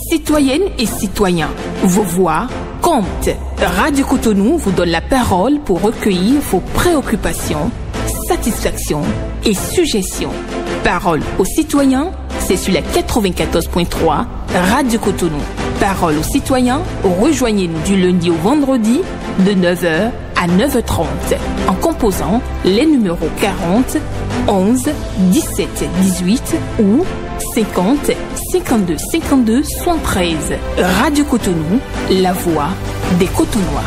Citoyennes et citoyens, vos voix comptent. Radio Cotonou vous donne la parole pour recueillir vos préoccupations, satisfactions et suggestions. Parole aux citoyens, c'est sur la 94.3 Radio Cotonou. Parole aux citoyens, rejoignez-nous du lundi au vendredi de 9h à 9h30 en composant les numéros 40 11 17 18 ou 50 52 52 73. Radio Cotonou, la voix des Cotonois.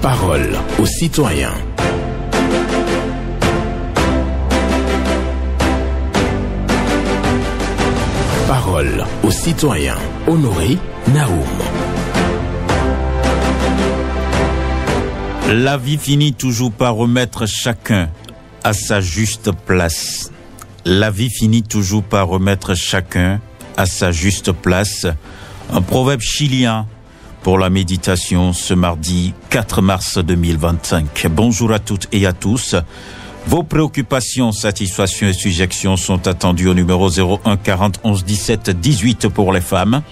Parole aux citoyens. Parole aux citoyens. Honoré Naoum. La vie finit toujours par remettre chacun à sa juste place. La vie finit toujours par remettre chacun à sa juste place. Un proverbe chilien pour la méditation ce mardi 4 mars 2025. Bonjour à toutes et à tous. Vos préoccupations, satisfactions et suggestions sont attendues au numéro 01 40 11 17 18 pour les femmes,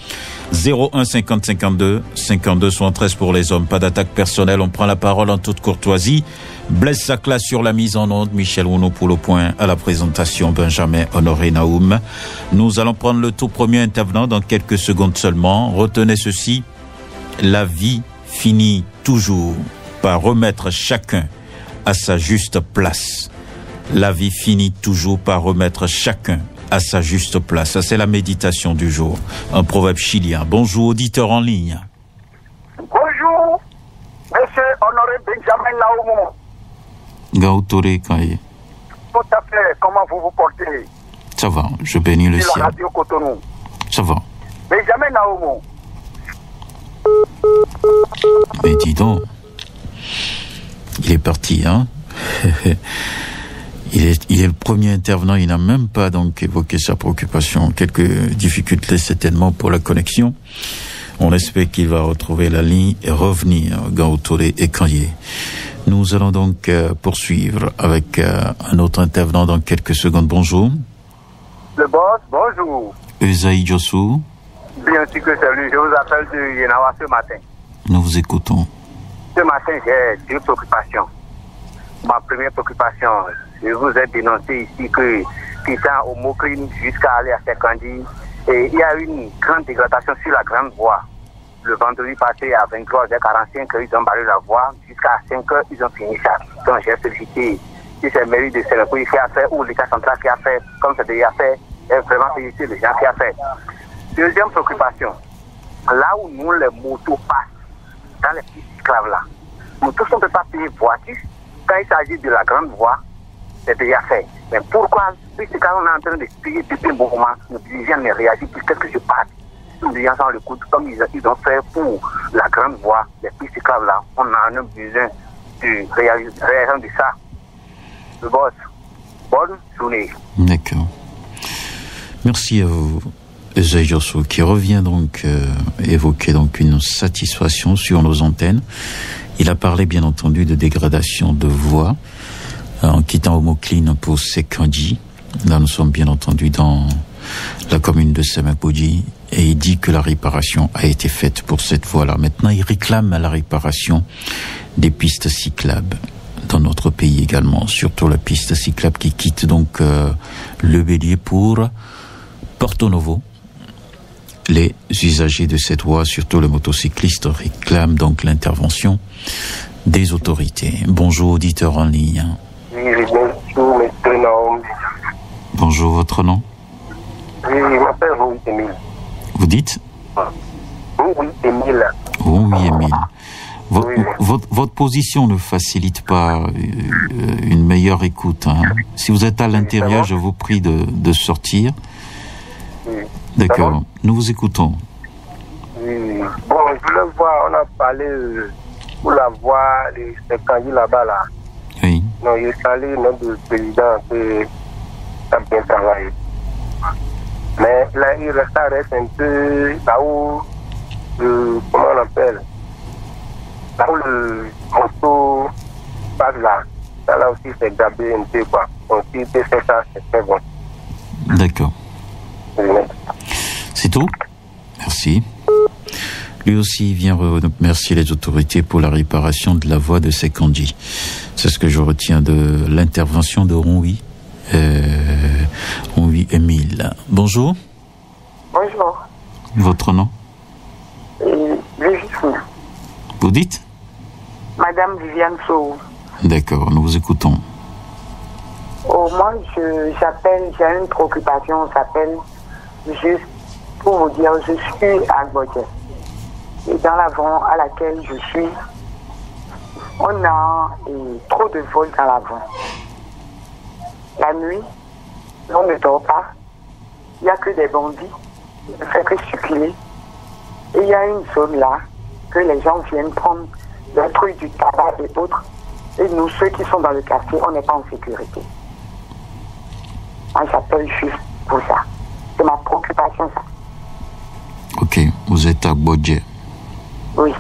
01 50 52 52 73 pour les hommes. Pas d'attaque personnelle, on prend la parole en toute courtoisie. Blaise Sacla sur la mise en onde, Michel Ouno pour le point à la présentation, Benjamin Honoré Naoum. Nous allons prendre le tout premier intervenant dans quelques secondes seulement. Retenez ceci, la vie finit toujours par remettre chacun à sa juste place. La vie finit toujours par remettre chacun à sa juste place. Ça, c'est la méditation du jour. Un proverbe chilien. Bonjour, auditeur en ligne. Bonjour, monsieur Honoré Benjamin Naoum. Gautore Kaye. Tout à fait, comment vous vous portez? Ça va, je bénis le ciel. La radio Cotonou. Ça va. Benjamin Naoum. Mais dis donc, il est parti, hein. Il est le premier intervenant, il n'a même pas donc évoqué sa préoccupation. Quelques difficultés certainement pour la connexion. On espère qu'il va retrouver la ligne et revenir, Gautore et Kanye. Nous allons donc poursuivre avec un autre intervenant dans quelques secondes. Bonjour. Le boss, bonjour. Esaïe Jossou. Bien sûr que c'est lui, je vous appelle de Yenawa ce matin. Nous vous écoutons. Ce matin, j'ai deux préoccupations. Ma première préoccupation, je vous ai dénoncé ici que quittant au Mokrine jusqu'à aller à Sekandi, et il y a eu une grande dégradation sur la grande voie. Le vendredi passé à 23h45, ils ont barré la voie. Jusqu'à 5h, ils ont fini ça. Donc j'ai sollicité si c'est le mairie de Sénégal qui a fait ou l'État central qui a fait, comme c'est déjà fait, et vraiment féliciter les gens qui a fait. Deuxième préoccupation, là où nous les motos passent, dans les petits cyclaves là, nous tous on ne peut pas payer voiture. Quand il s'agit de la grande voie, c'est déjà fait. Mais pourquoi, puisque quand on est en train de payer depuis un bon moment, nos dirigeants ne réagissent plus, qu'est-ce que je parle? Nos dirigeants sont le coup, comme ils ont fait pour la grande voie, les pistes cyclables là, on a besoin de réagir de ça. Le boss, bonne journée. D'accord. Merci à vous, Esaïe Jossou, qui revient donc évoquer donc une satisfaction sur nos antennes. Il a parlé bien entendu de dégradation de voix en quittant Omokline pour Sekandji. Là nous sommes bien entendu dans la commune de Semakoudji et il dit que la réparation a été faite pour cette voie-là. Maintenant il réclame la réparation des pistes cyclables dans notre pays également, surtout la piste cyclable qui quitte donc le Bélier pour Porto Novo. Les usagers de cette voie, surtout les motocyclistes, réclament donc l'intervention des autorités. Bonjour, auditeur en ligne. Oui, bonjour, monsieur Naoum. Bonjour, votre nom? Oui, je m'appelle Rouy Emile. Vous dites? Rouy Emile. Oui, Emile. Votre position ne facilite pas une meilleure écoute. Hein. Si vous êtes à l'intérieur, je vous prie de sortir. Oui. D'accord, nous vous écoutons. Oui. Bon, je voulais voir, on a parlé pour la voix, les candidats là-bas là. Oui. Non, il est allé notre président qui a bien travaillé. Mais là, il reste un peu là où, comment on appelle, Là où le morceau passe là, ça là aussi c'est gabé un peu quoi. Donc si tu fais ça, c'est très bon. D'accord. C'est tout? Merci. Lui aussi vient remercier les autorités pour la réparation de la voix de Sekandji. C'est ce que je retiens de l'intervention de Ronwi. Ronwi Émile. Bonjour. Bonjour. Votre nom? Viviane. Vous dites? Madame Viviane Sow. D'accord, nous vous écoutons. Oh, moi, j'appelle, j'ai une préoccupation, j'appelle juste pour vous dire, je suis à Bodje. Et dans l'avant à laquelle je suis, on a trop de vols dans l'avant. La nuit, on ne dort pas. Il n'y a que des bandits. Il ne fait que circuler. Et il y a une zone là que les gens viennent prendre des trucs du tabac et autres. Et nous, ceux qui sont dans le quartier, on n'est pas en sécurité. Moi, j'appelle juste pour ça. C'est ma préoccupation, ça. Ok, vous êtes à Bodje. Oui.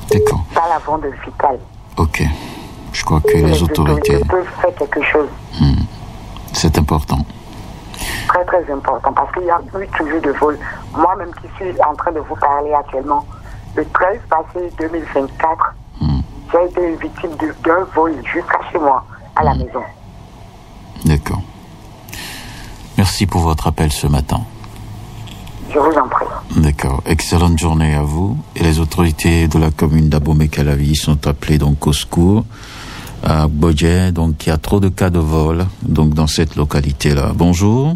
D'accord. Pas la vente Vital. Ok. Je crois que les autorités peuvent faire quelque chose. C'est important. Très, très important. Parce qu'il y a eu toujours de vols. Moi-même qui suis en train de vous parler actuellement, le 13 passé 2024, j'ai été victime d'un vol jusqu'à chez moi, à la maison. D'accord. Merci pour votre appel ce matin. Je vous en prie. D'accord. Excellente journée à vous. Et les autorités de la commune d'Abomey-Calavi sont appelées donc au secours à Bodje. Donc il y a trop de cas de vol donc dans cette localité-là. Bonjour.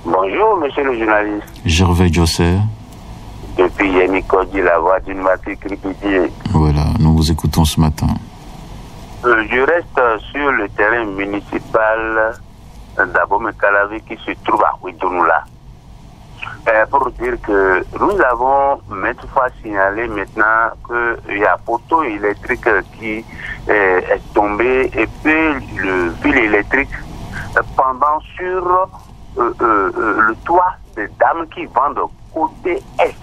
Bonjour, monsieur le journaliste. Gervais José. Depuis Yémi-Kodji, la voix d'une matrice répétée. Voilà, nous vous écoutons ce matin. Je reste sur le terrain municipal d'Abomey-Calavi qui se trouve à Ouidounoula. Pour dire que nous avons maintes fois signalé maintenant qu'il y a un poteau électrique qui est tombé et puis le fil électrique pendant sur le toit des dames qui vendent côté est.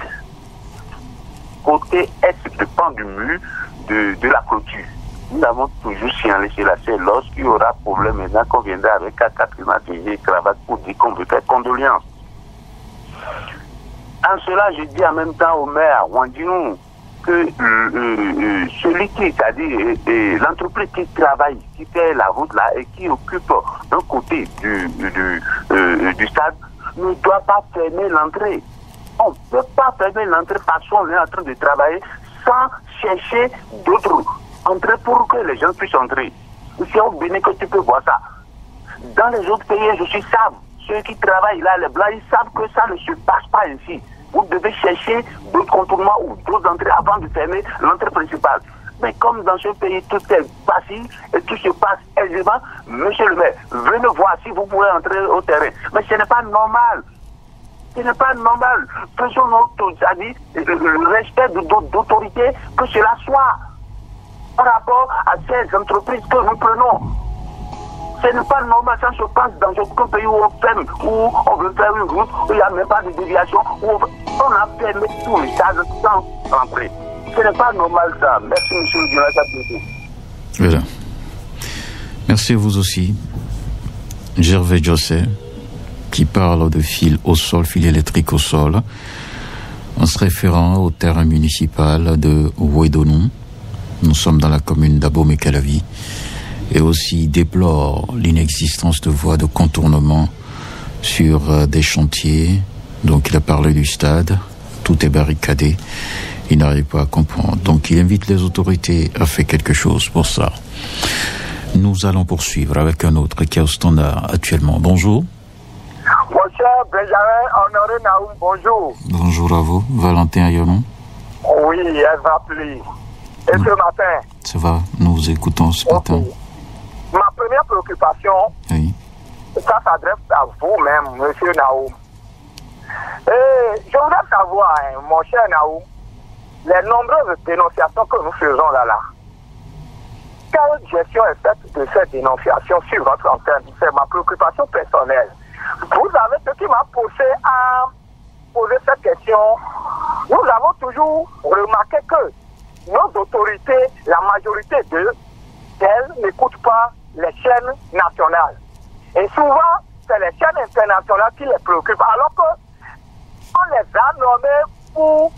Côté est, dépend du mur de la clôture. Nous avons toujours signalé cela. C'est lorsqu'il y aura problème maintenant qu'on viendra avec un Katrina et cravate pour dire qu'on veut faire condoléances. En cela, je dis en même temps au maire Wandinou que celui qui, c'est-à-dire l'entreprise qui travaille, qui fait la route là et qui occupe un côté du stade, ne doit pas fermer l'entrée. On ne peut pas fermer l'entrée parce qu'on est en train de travailler sans chercher d'autres entrées pour que les gens puissent entrer. Ici au Bénin que tu peux voir ça. Dans les autres pays, je suis savent. Ceux qui travaillent là, les blancs, ils savent que ça ne se passe pas ainsi. Vous devez chercher d'autres contournements ou d'autres entrées avant de fermer l'entrée principale. Mais comme dans ce pays, tout est facile et tout se passe aisément, monsieur le maire, venez voir si vous pouvez entrer au terrain. Mais ce n'est pas normal. Ce n'est pas normal. Faisons le respect d'autorité, que cela soit par rapport à ces entreprises que nous prenons. Ce n'est pas normal, ça se passe dans aucun pays où on ferme, où on veut faire une route, où il n'y a même pas de déviation, où on a fermé tout le stade sans rentrer. Ce n'est pas normal ça. Merci monsieur le journaliste. Voilà. Merci à vous aussi. Gervais José, qui parle de fil au sol, fil électrique au sol, en se référant au terrain municipal de Ouédonou. Nous sommes dans la commune d'Abomey-Calavi. Et aussi déplore l'inexistence de voies de contournement sur des chantiers. Donc il a parlé du stade, tout est barricadé, il n'arrive pas à comprendre. Donc il invite les autorités à faire quelque chose pour ça. Nous allons poursuivre avec un autre qui est au standard actuellement. Bonjour. Mon cher Benjamin Honoré Naoum, bonjour. Bonjour à vous, Valentin Ayonon. Oui, elle va appeler. Et ce matin? Ça va, nous vous écoutons ce matin. Ma première préoccupation, oui, ça s'adresse à vous-même, monsieur Naoum. Je voudrais savoir, mon cher Naoum, les nombreuses dénonciations que nous faisons là. Quelle gestion est faite de ces dénonciations sur votre antenne? C'est ma préoccupation personnelle. Vous avez ce qui m'a poussé à poser cette question. Nous avons toujours remarqué que nos autorités, la majorité d'elles n'écoutent pas les chaînes nationales. Et souvent, c'est les chaînes internationales qui les préoccupent, alors qu'on les a nommés pour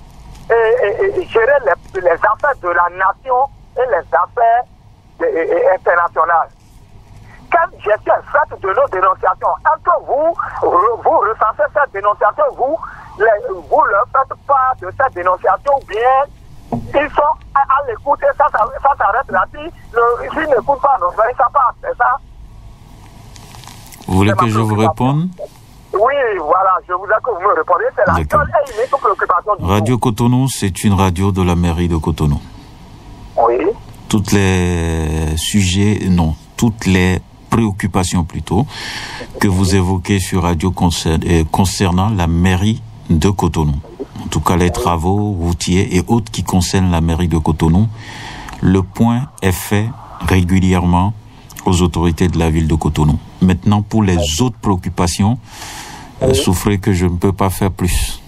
gérer les affaires de la nation et les affaires internationales. Quelle gestion est faite de nos dénonciations? Est-ce que vous recensez cette dénonciation, vous leur faites part de cette dénonciation, bien ils sont à l'écoute et ça s'arrête là. S'ils n'écoutent pas, ça passe, c'est ça? Vous voulez que je vous réponde? Oui, voilà, je voudrais que vous me répondiez. C'est la seule et unique préoccupation du Radio Cotonou, c'est une radio de la mairie de Cotonou. Oui. Toutes les préoccupations plutôt, que vous évoquez sur radio concernant la mairie de Cotonou. En tout cas, les travaux routiers et autres qui concernent la mairie de Cotonou, le point est fait régulièrement aux autorités de la ville de Cotonou. Maintenant, pour les autres préoccupations, souffrez que je ne peux pas faire plus.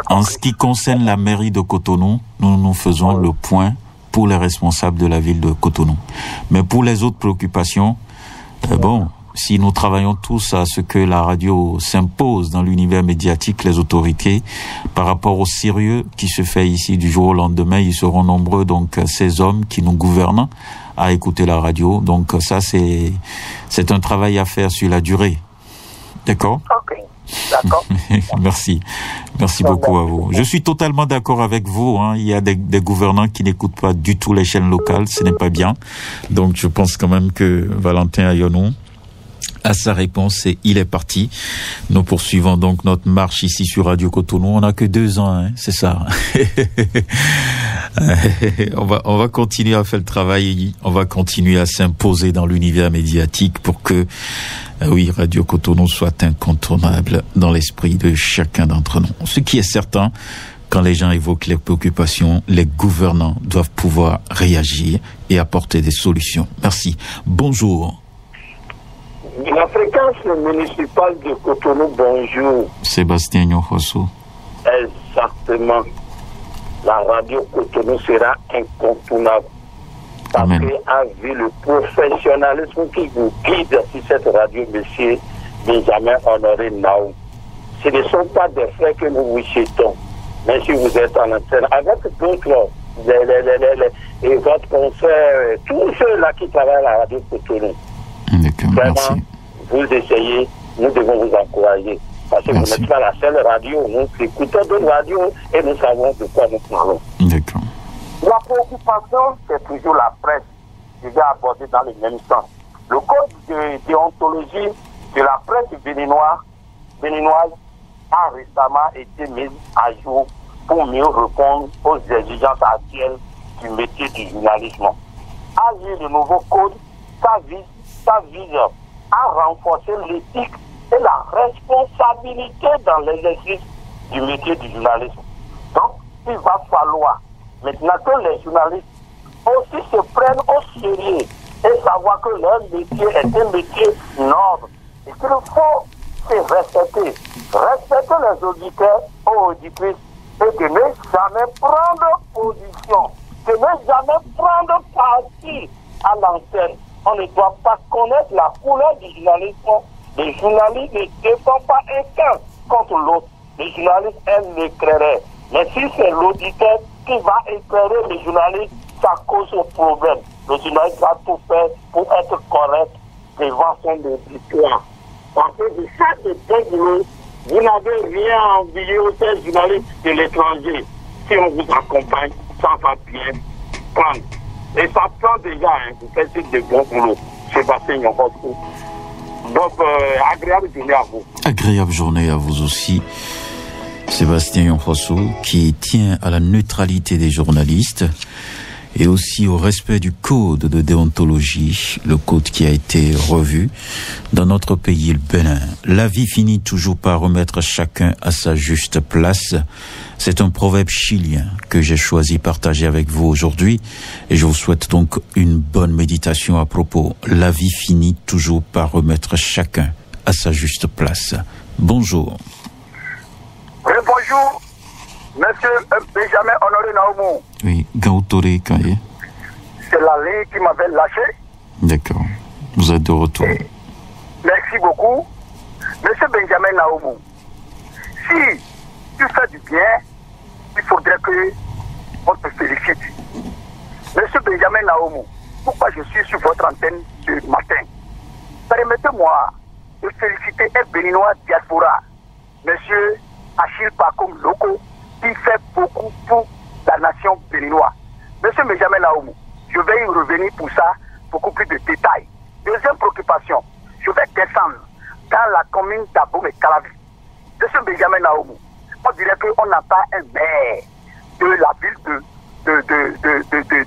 En ce qui concerne la mairie de Cotonou, nous faisons le point pour les responsables de la ville de Cotonou. Mais pour les autres préoccupations, si nous travaillons tous à ce que la radio s'impose dans l'univers médiatique, les autorités, par rapport au sérieux qui se fait ici du jour au lendemain, ils seront nombreux, donc, ces hommes qui nous gouvernent, à écouter la radio. Donc, ça, c'est un travail à faire sur la durée. D'accord? Ok. D'accord. Merci beaucoup à vous. Je suis totalement d'accord avec vous. Il y a des gouvernants qui n'écoutent pas du tout les chaînes locales. Ce n'est pas bien. Donc, je pense quand même que Valentin Ayonou a sa réponse et il est parti. Nous poursuivons donc notre marche ici sur Radio Cotonou. On n'a que 2 ans, c'est ça. On va continuer à faire le travail. On va continuer à s'imposer dans l'univers médiatique pour que, Radio Cotonou soit incontournable dans l'esprit de chacun d'entre nous. Ce qui est certain, quand les gens évoquent les préoccupations, les gouvernants doivent pouvoir réagir et apporter des solutions. Merci. Bonjour. La fréquence municipale de Cotonou, bonjour. Sébastien Nyofosso. Exactement. La radio Cotonou sera incontournable. Parce qu'à vu le professionnalisme qui vous guide sur cette radio, monsieur Benjamin Honoré Naou. Ce ne sont pas des frais que nous vous jetons. Mais si vous êtes en antenne, avec d'autres, et votre concert, tous ceux-là qui travaillent à la radio Cotonou. Vraiment, vous essayez, nous devons vous encourager. Parce que vous n'êtes pas la seule radio, nous écoutons d'autres radios et nous savons de quoi nous parlons. D'accord. La préoccupation, c'est toujours la presse. Je vais aborder dans le même sens. Le code de déontologie de la presse béninoise a récemment été mis à jour pour mieux répondre aux exigences actuelles du métier du journalisme. À lire le nouveau code, ça vise à renforcer l'éthique et la responsabilité dans l'exercice du métier du journalisme. Donc, il va falloir maintenant que les journalistes aussi se prennent au sérieux et savoir que leur métier est un métier noble et qu'il faut se respecter. Respecter les auditeurs ou auditrices et de ne jamais prendre position, de ne jamais prendre parti à l'antenne. On ne doit pas connaître la couleur du journalisme. Les journalistes ne défendent pas un camp contre l'autre. Les journalistes aiment l'éclairer. Mais si c'est l'auditeur qui va éclairer les journalistes, ça cause un problème. Le journaliste va tout faire pour être correct devant son auditoire. Parce que de chaque boulot, vous n'avez rien à envier aux journalistes de l'étranger. Si on vous accompagne, ça va bien prendre. Et ça prend déjà, vous faites de bons boulot. Sébastien Nyofosso. Donc, agréable journée à vous. Agréable journée à vous aussi. Sébastien Nyofosso, qui tient à la neutralité des journalistes et aussi au respect du code de déontologie, le code qui a été revu dans notre pays, le Bénin. La vie finit toujours par remettre chacun à sa juste place. C'est un proverbe chilien que j'ai choisi de partager avec vous aujourd'hui et je vous souhaite donc une bonne méditation à propos. La vie finit toujours par remettre chacun à sa juste place. Bonjour. Oui, bonjour, monsieur Benjamin Oui, Gautore Kaye. C'est la ligne qui m'avait lâché. D'accord. Vous êtes de retour. Merci beaucoup. Monsieur Benjamin Naoumou, si tu fais du bien, il faudrait qu'on te félicite. Monsieur Benjamin Naoumou, pourquoi je suis sur votre antenne ce matin? Permettez-moi de féliciter un Béninois diaspora, Monsieur Achille Pakoum Loko, qui fait beaucoup pour la nation béninoise. Monsieur Benjamin Naoumou, je vais y revenir pour ça, beaucoup plus de détails. Deuxième préoccupation, je vais descendre dans la commune d'Abomey-Calavi. Monsieur Benjamin Naoumou, on dirait qu'on n'a pas un maire de la ville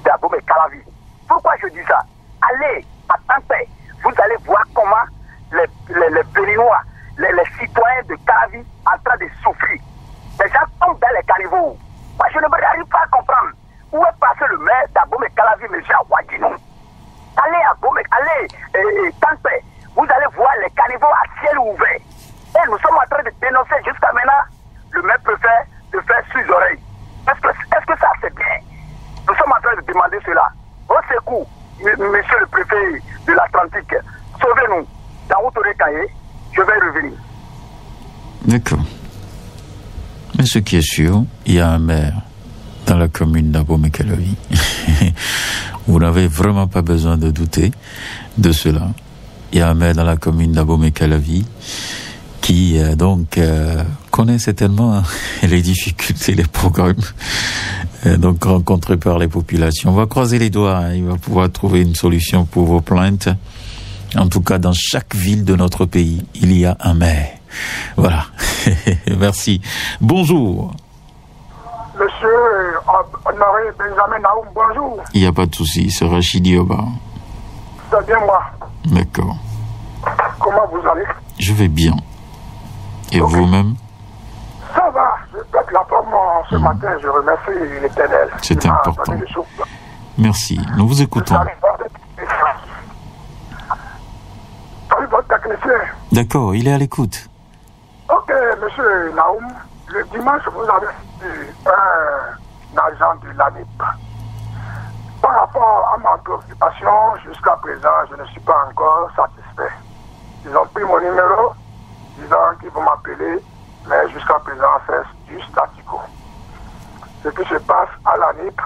d'Abomey-Calavi. Pourquoi je dis ça? Allez à Tampere, vous allez voir comment les Béninois, les citoyens de Calavi en train de souffrir. Les gens tombent dans les caniveaux. Moi, je ne m'arrive pas à comprendre. Où est passé le maire d'Abomey-Calavi, M. Ouadjinou? Allez à Tampere, vous allez voir les caniveaux à ciel ouvert. Et nous sommes en train de dénoncer jusqu'à maintenant le maire préfet de faire sous oreille. Est-ce que ça c'est bien? Nous sommes en train de demander cela. Au secours, monsieur le préfet de l'Atlantique, sauvez-nous. Dans Gautore Kaye, je vais revenir. D'accord. Mais ce qui est sûr, il y a un maire dans la commune d'Abomey-Calavi. Vous n'avez vraiment pas besoin de douter de cela. Il y a un maire dans la commune d'Abomey-Calavi qui connaît certainement les difficultés, les programmes donc rencontrés par les populations. On va croiser les doigts, hein. Il va pouvoir trouver une solution pour vos plaintes. En tout cas, dans chaque ville de notre pays, il y a un maire. Voilà. Merci. Bonjour. Monsieur Honoré Benjamin Naoum, bonjour. Il n'y a pas de souci, c'est Rachid Dioba. C'est bien moi. D'accord. Comment vous allez? Je vais bien. Et okay. Vous-même? Ça va. Je pète la forme ce matin. Je remercie l'Éternel. C'est important. Merci. Nous vous écoutons. Salut votre technicien. D'accord, il est à l'écoute. Ok, monsieur Naoum. Le dimanche, vous avez eu un agent de l'ANIP. Par rapport à ma préoccupation, jusqu'à présent, je ne suis pas encore satisfait. Ils ont pris mon numéro, disant qu'ils vont m'appeler, mais jusqu'à présent, c'est du statu quo. Ce qui se passe à l'ANIP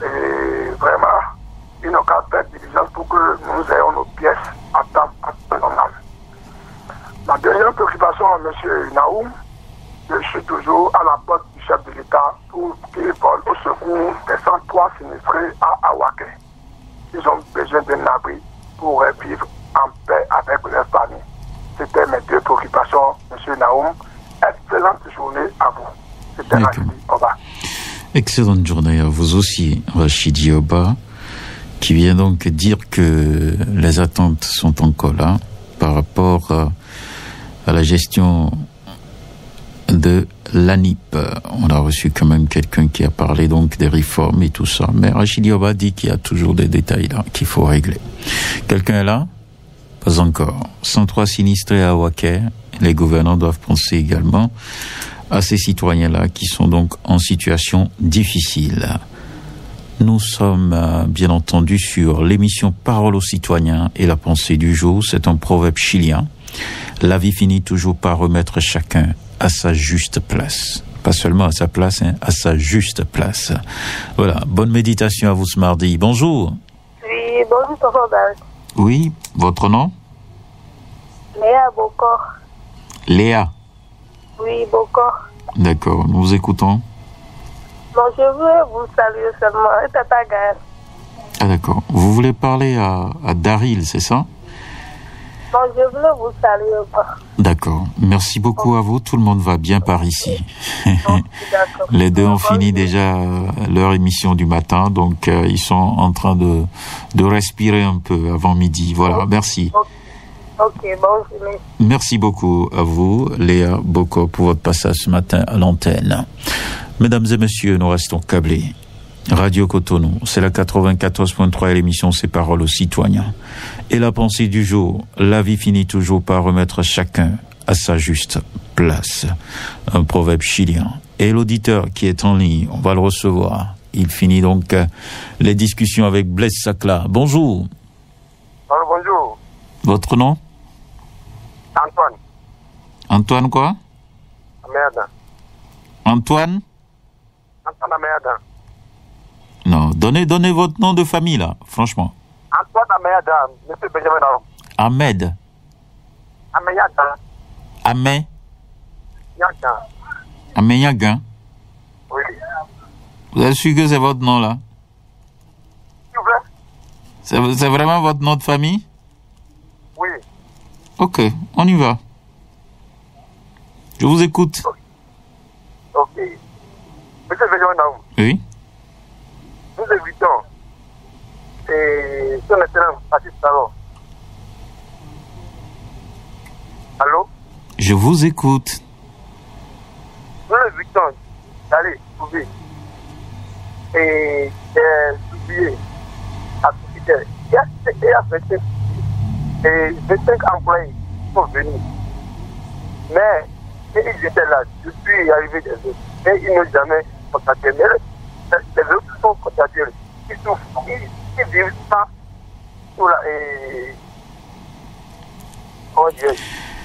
est vraiment une occasion de diligence pour que nous ayons nos pièces à temps normal. La deuxième préoccupation, monsieur Naoum, je suis toujours à la porte du chef de l'État pour qu'il vole au secours des 103 sinistrés à Awaké. Ils ont besoin d'un abri pour vivre en paix avec leur famille. C'était mes deux préoccupations, monsieur Naoum. Excellente journée à vous. C'était Rachid Dioba. Excellente journée à vous aussi, Rachid Dioba, qui vient donc dire que les attentes sont encore là par rapport à la gestion de l'ANIP. On a reçu quand même quelqu'un qui a parlé donc des réformes et tout ça. Mais Rachid Dioba dit qu'il y a toujours des détails là qu'il faut régler. Quelqu'un est là? Pas encore. 103 sinistrés à Awaké. Les gouvernants doivent penser également à ces citoyens-là qui sont donc en situation difficile. Nous sommes bien entendu sur l'émission Parole aux citoyens et la pensée du jour. C'est un proverbe chilien. La vie finit toujours par remettre chacun à sa juste place. Pas seulement à sa place, hein, à sa juste place. Voilà, bonne méditation à vous ce mardi. Bonjour. Oui, bonjour, Robert. Oui, votre nom? Léa Bokor. Léa? Oui, Bokor. D'accord, nous vous écoutons. Bon, je veux vous saluer seulement, Tata Gaël. Ah d'accord, vous voulez parler à Daryl, c'est ça? Bon, je voulais vous saluer. D'accord. Merci beaucoup à vous. Tout le monde va bien par ici. Les deux ont fini déjà leur émission du matin, donc ils sont en train de respirer un peu avant midi. Voilà, merci. Ok, bonne journée. Merci beaucoup à vous, Léa Boko, pour votre passage ce matin à l'antenne. Mesdames et messieurs, nous restons câblés. Radio Cotonou, c'est la 94.3 et l'émission C'est Parole aux citoyens. Et la pensée du jour, la vie finit toujours par remettre chacun à sa juste place. Un proverbe chilien. Et l'auditeur qui est en ligne, on va le recevoir. Il finit donc les discussions avec Blaise Sacla. Bonjour. Alors, bonjour. Votre nom? Antoine. Antoine quoi? Améada. Antoine? Antoine Améada. Non, donnez votre nom de famille là, franchement. Antoine Améada, monsieur Benjamin Naoum. Ahmed. Améada. Ahmed. Yaga. Ahmed Yaga. Oui. Vous êtes sûr que c'est votre nom là? S'il vous plaît? C'est vraiment votre nom de famille? Oui. Ok, on y va. Je vous écoute. Ok. Monsieur Benjamin Naoum. Oui. Nous évitons. Et son excellence, Patrice Talon. Allô? Je vous écoute. Nous évitons d'aller trouver et publier à Twitter. Il y a 25 employés qui sont venus. Mais ils étaient là depuis l'arrivée des autres. Mais ils n'ont jamais contacté. Mais les autres sont contactés. Ils souffrent. Ils vivent ça. Comment dire?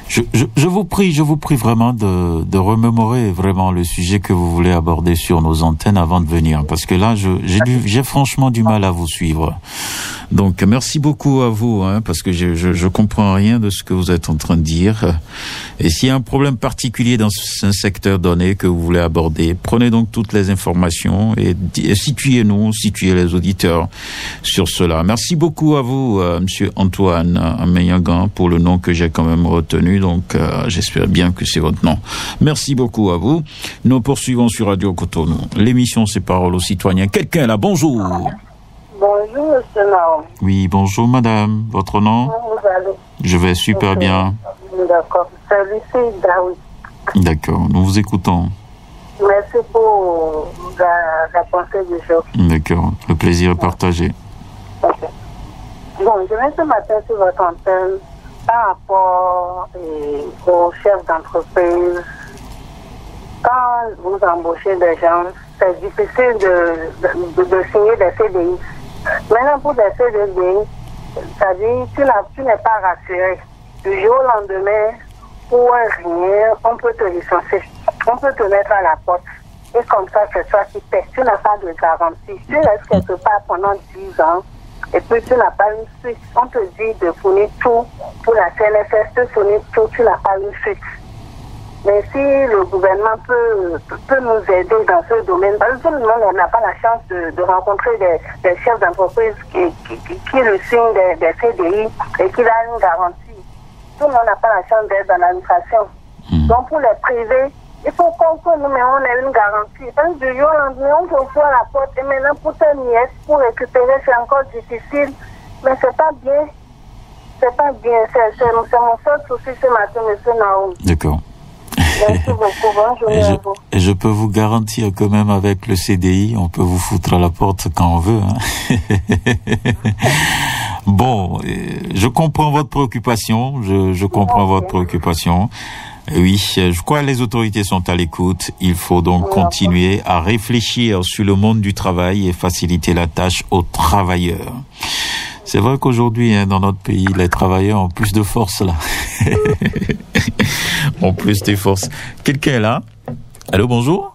Je vous prie vraiment de remémorer vraiment le sujet que vous voulez aborder sur nos antennes avant de venir, parce que là, j'ai franchement du mal à vous suivre. Donc, merci beaucoup à vous, parce que je comprends rien de ce que vous êtes en train de dire. Et s'il y a un problème particulier dans un secteur donné que vous voulez aborder, prenez donc toutes les informations et situez les auditeurs sur cela. Merci beaucoup à vous, monsieur Antoine Ameyagan, pour le nom que j'ai quand même retenu. Donc, j'espère bien que c'est votre nom. Merci beaucoup à vous. Nous poursuivons sur Radio Cotonou. L'émission, c'est Parole aux citoyens. Quelqu'un est là, bonjour. Bonjour, monsieur Naoum. Oui, bonjour madame. Votre nom? Comment vous allez? Je vais super bien. D'accord. C'est Lucie Daoui. D'accord, nous vous écoutons. Merci pour la pensée du jour. D'accord, le plaisir est partagé. Okay. Bon, je viens ce matin sur votre antenne par rapport aux chefs d'entreprise. Quand vous embauchez des gens, c'est difficile de signer des CDI. Maintenant, pour des CDI, c'est-à-dire tu n'es pas rassuré. Du jour au lendemain, pour rien, on peut te licencier. On peut te mettre à la porte. Et comme ça, c'est toi qui paies. Tu n'as pas de garantie. Tu restes quelque part pendant 10 ans. Et puis, tu n'as pas une suite. On te dit de fournir tout pour la CNSS, de fournir tout, tu n'as pas une suite. Mais si le gouvernement peut nous aider dans ce domaine, parce que tout le monde n'a pas la chance de rencontrer des chefs d'entreprise qui le signent des CDI et qui a une garantie. Tout le monde n'a pas la chance d'être dans l'administration. Donc, pour les privés, il faut qu'on ait une garantie. Parce que du jour au lendemain, on peut ouvrir la porte et maintenant pour tes nièces, pour récupérer, c'est encore difficile. Mais c'est pas bien. C'est pas bien. C'est mon seul souci ce matin, monsieur Naoum. D'accord. Merci beaucoup. Bonne journée à vous. Et je peux vous garantir que même avec le CDI, on peut vous foutre à la porte quand on veut. Bon, je comprends votre préoccupation. Je comprends votre préoccupation. Oui, je crois que les autorités sont à l'écoute. Il faut donc continuer à réfléchir sur le monde du travail et faciliter la tâche aux travailleurs. C'est vrai qu'aujourd'hui, dans notre pays, les travailleurs ont plus de force là. ont plus de force. Quelqu'un est là? Allô, bonjour.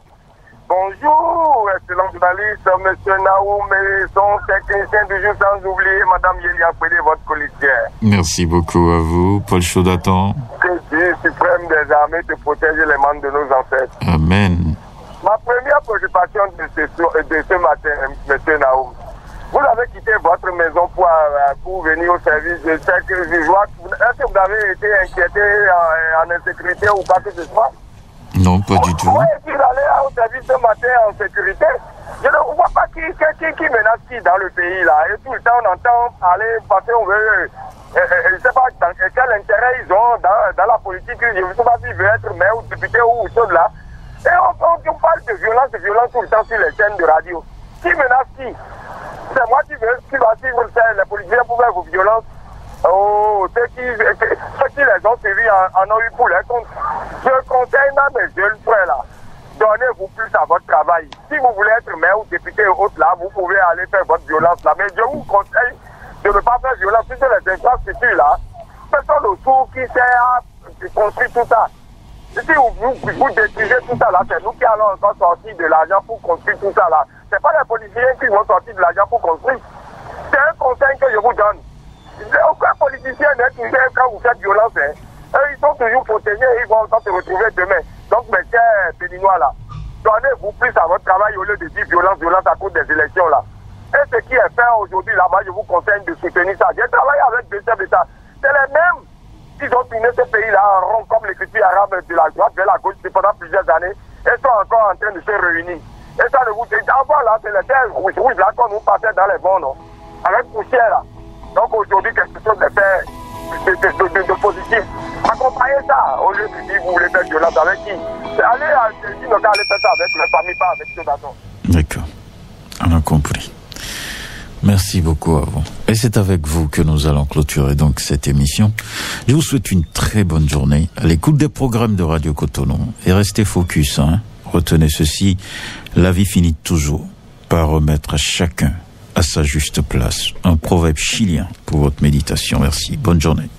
Bonjour, excellent journaliste, monsieur Naoum et son technicien du jour, sans oublier madame Yélia Pédé, votre colistière. Merci beaucoup à vous, Paul Chaudatan. Que Dieu suprême des armées te protège les membres de nos ancêtres. Amen. Ma première préoccupation de ce matin, monsieur Naoum, vous avez quitté votre maison pour venir au service. Je sais que je vois. Est-ce que vous avez été inquiété en insécurité ou quoi que ce soit? Non, pas du tout. Pourquoi est-il allé au service ce matin en sécurité? Je ne vois pas qui menace qui dans le pays là. Et tout le temps on entend parler parce qu'on veut. Je ne sais pas dans quel intérêt ils ont dans la politique. Je ne sais pas s'ils veulent être maire ou député ou chose là. Et on parle de violence tout le temps sur les chaînes de radio. Qui menace qui? C'est moi qui dois suivre les policiers pour faire vos violences. Oh, ceux qui les ont suivis en ont eu pour les comptes. Je conseille à mes jeunes frères là. Donnez-vous plus à votre travail. Si vous voulez être maire ou député ou autre là, vous pouvez aller faire votre violence là. Mais je vous conseille de ne pas faire violence sur les infrastructures là. Personne autour qui sert à construire tout ça. Si vous détruisez tout ça là, c'est nous qui allons encore sortir de l'argent pour construire tout ça là. C'est pas les politiciens qui vont sortir de l'argent pour construire. C'est un conseil que je vous donne. Aucun politicien n'est touché quand vous faites violence. Hein. Ils sont toujours protégés, ils vont se retrouver demain. Donc mes chers Béninois là, donnez-vous plus à votre travail au lieu de dire violence à cause des élections là. Et ce qui est fait aujourd'hui là, moi je vous conseille de soutenir ça. J'ai travaillé avec des chefs d'État. C'est les mêmes qui ont tourné ce pays là en rond comme l'écriture arabe de la droite vers la gauche pendant plusieurs années. Ils sont encore en train de se réunir. Et ça ne vous dit, avant là, c'est les terres rouges là qu'on nous passait dans les vents, non? Avec poussière là. Donc aujourd'hui, quelque chose de fait de positif. Accompagnez ça au lieu de dire vous voulez faire violence avec qui? Allez faire ça avec la famille, pas avec ceux d'autres. D'accord. On a compris. Merci beaucoup à vous. Et c'est avec vous que nous allons clôturer donc cette émission. Je vous souhaite une très bonne journée à l'écoute des programmes de Radio Cotonou. Et restez focus, hein. Retenez ceci, la vie finit toujours par remettre chacun à sa juste place. Un proverbe chilien pour votre méditation. Merci. Bonne journée.